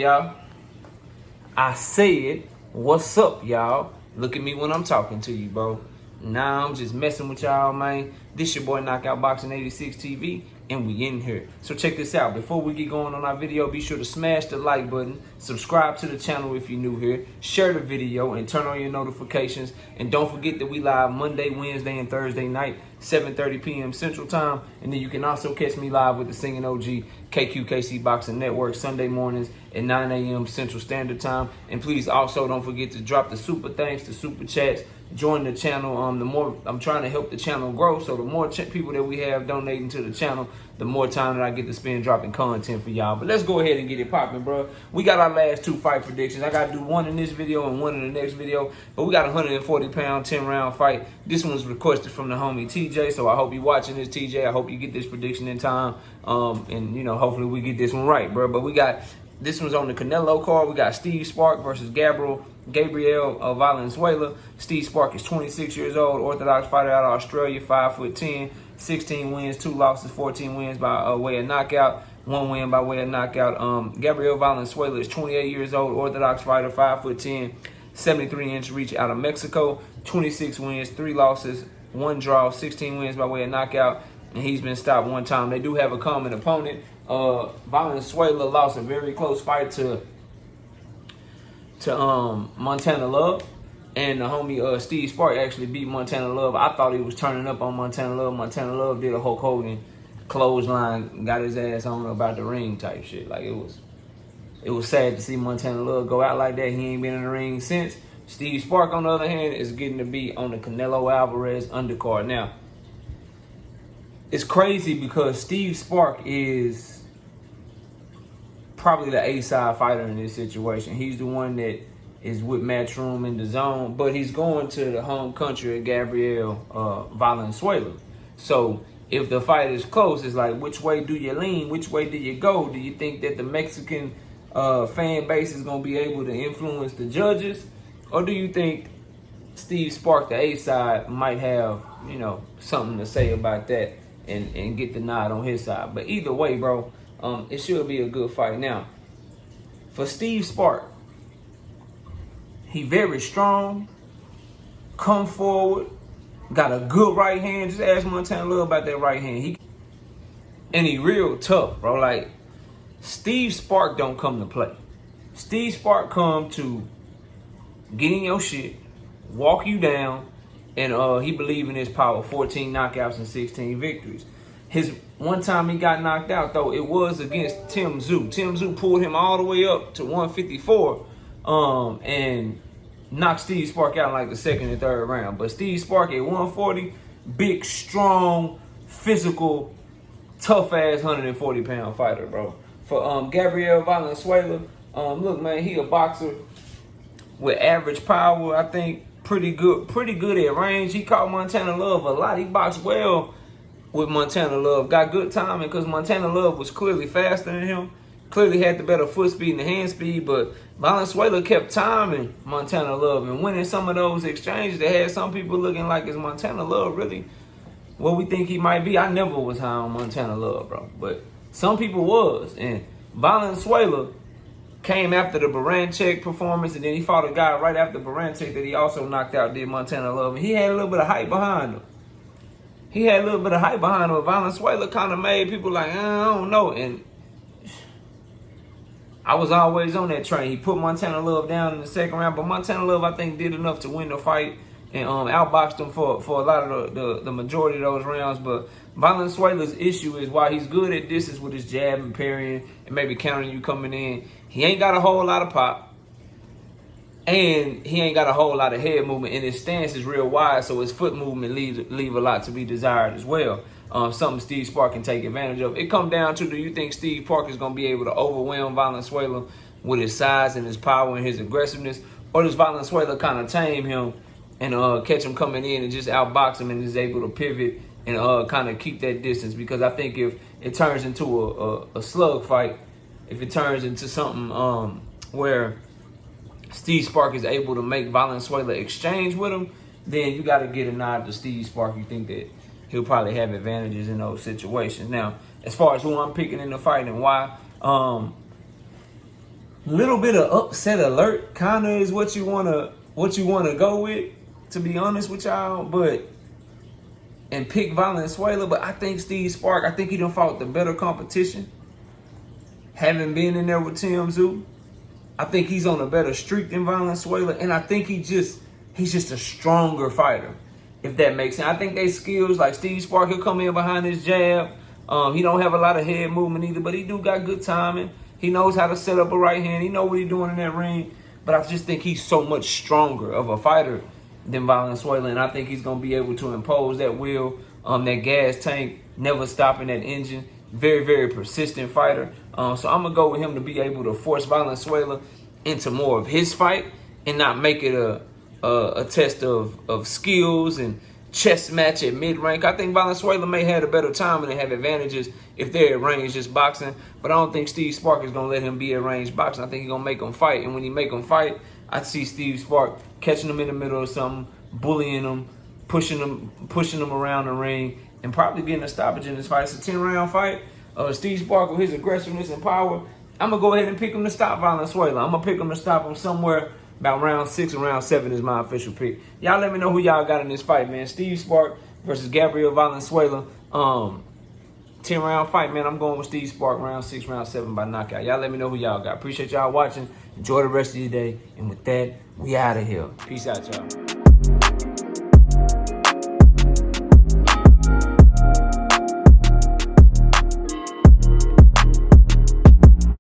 y'all? I said, what's up, y'all? Look at me when I'm talking to you, bro. Nah, I'm just messing with y'all, man. This your boy Knockout Boxing 86 TV, and we in here. So check this out. Before we get going on our video, be sure to smash the like button, subscribe to the channel if you're new here, share the video, and turn on your notifications. And don't forget that we live Monday, Wednesday, and Thursday night, 7:30 p.m. Central Time. And then you can also catch me live with the Singing OG KQKC Boxing Network Sunday mornings at 9 a.m. Central Standard Time. And please also don't forget to drop the super thanks, the super chats. Join the channel. The more I'm trying to help the channel grow, so the more people that we have donating to the channel, the more time that I get to spend dropping content for y'all. But let's go ahead and get it popping, bro. We got our last two fight predictions. I got to do one in this video and one in the next video. But we got a 140-pound, 10-round fight. This one was requested from the homie TJ, so I hope you're watching this, TJ. I hope you get this prediction in time. And, you know, hopefully we get this one right, bro. But we got, this one's on the Canelo card. We got Steve Spark versus Gabriel Valenzuela. Steve Spark is 26 years old, Orthodox fighter out of Australia, 5'10", 16 wins, 2 losses, 14 wins by way of knockout, 1 win by way of knockout. Gabriel Valenzuela is 28 years old, Orthodox fighter, 5'10", 73-inch reach out of Mexico, 26 wins, 3 losses, 1 draw, 16 wins by way of knockout, and he's been stopped 1 time. They do have a common opponent. Valenzuela lost a very close fight to Montana Love, and the homie Steve Spark actually beat Montana Love. I thought he was turning up on Montana Love. Montana Love did a Hulk Hogan clothesline, got his ass on about the ring type shit. Like, it was sad to see Montana Love go out like that. He ain't been in the ring since. Steve Spark, on the other hand, is getting to be on the Canelo Alvarez undercard. Now, it's crazy because Steve Spark is probably the A-side fighter in this situation. He's the one that is with Matchroom in the zone, but he's going to the home country of Gabriel Valenzuela. So if the fight is close, it's like, which way do you lean? Which way do you go? Do you think that the Mexican fan base is going to be able to influence the judges? Or do you think Steve Spark, the A-side, might have, you know, something to say about that and get the nod on his side? But either way, bro, it should be a good fight. Now, for Steve Spark, he very strong, come forward, got a good right hand. Just ask Montana Love about that right hand. And he real tough, bro. Like, Steve Spark don't come to play. Steve Spark come to get in your shit, walk you down, and he believe in his power. 14 knockouts and 16 victories. His one time he got knocked out, though, it was against Tim Tszyu. Tim Tszyu pulled him all the way up to 154 and knocked Steve Spark out in like the 2nd and 3rd round. But Steve Spark at 140, big, strong, physical, tough-ass 140-pound fighter, bro. For Gabriel Valenzuela, look, man, he a boxer with average power, I think, pretty good at range. He caught Montana Love a lot. He boxed well with Montana Love. Got good timing because Montana Love was clearly faster than him. Clearly had the better foot speed and the hand speed, but Valenzuela kept timing Montana Love and winning some of those exchanges that had some people looking like, is Montana Love really what we think he might be? I never was high on Montana Love, bro, but some people was. And Valenzuela came after the Baranchek performance, and then he fought a guy right after Baranchek that he also knocked out, did Montana Love, and he had a little bit of hype behind him. Valenzuela kind of made people like, I don't know. And I was always on that train. He put Montana Love down in the 2nd round, but Montana Love, I think, did enough to win the fight and outboxed him for a lot of the majority of those rounds. But Valenzuela's issue is, while he's good at distance with his jab and parrying and maybe countering you coming in, he ain't got a whole lot of pop. And he ain't got a whole lot of head movement, and his stance is real wide, so his foot movement leave a lot to be desired as well. Something Steve Spark can take advantage of. It come down to, do you think Steve Spark is going to be able to overwhelm Valenzuela with his size and his power and his aggressiveness? Or does Valenzuela kind of tame him and catch him coming in and just outbox him and is able to pivot and kind of keep that distance? Because I think if it turns into a slug fight, if it turns into something where Steve Spark is able to make Valenzuela exchange with him, then you got to get a nod to Steve Spark. You think that he'll probably have advantages in those situations. Now, as far as who I'm picking in the fight and why, Little bit of upset alert kind of is what you wanna go with, to be honest with y'all. But and pick Valenzuela, but I think Steve Spark, I think he done fought the better competition. Having been in there with Tim Zoo, I think he's on a better streak than Valenzuela, and I think he's just a stronger fighter, if that makes sense. I think they skills, like Steve Spark, he'll come in behind his jab. He don't have a lot of head movement either, but he do got good timing. He knows how to set up a right hand. He know what he's doing in that ring. But I just think he's so much stronger of a fighter than Valenzuela, and I think he's going to be able to impose that will, that gas tank, never stopping that engine. Very, very persistent fighter. So I'm going to go with him to be able to force Valenzuela into more of his fight and not make it a test of skills and chess match at mid-rank. I think Valenzuela may have a better time and have advantages if they're at range just boxing, but I don't think Steve Spark is going to let him be at range boxing. I think he's going to make him fight, and when he make him fight, I see Steve Spark catching him in the middle of something, bullying him, pushing him around the ring, and probably getting a stoppage in this fight. It's a 10-round fight. Steve Spark, with his aggressiveness and power, I'm going to go ahead and pick him to stop Valenzuela. I'm going to pick him to stop him somewhere about round 6 or round 7 is my official pick. Y'all let me know who y'all got in this fight, man. Steve Spark versus Gabriel Valenzuela. 10-round fight, man. I'm going with Steve Spark, round 6, round 7 by knockout. Y'all let me know who y'all got. Appreciate y'all watching. Enjoy the rest of your day. And with that, we out of here. Peace out, y'all.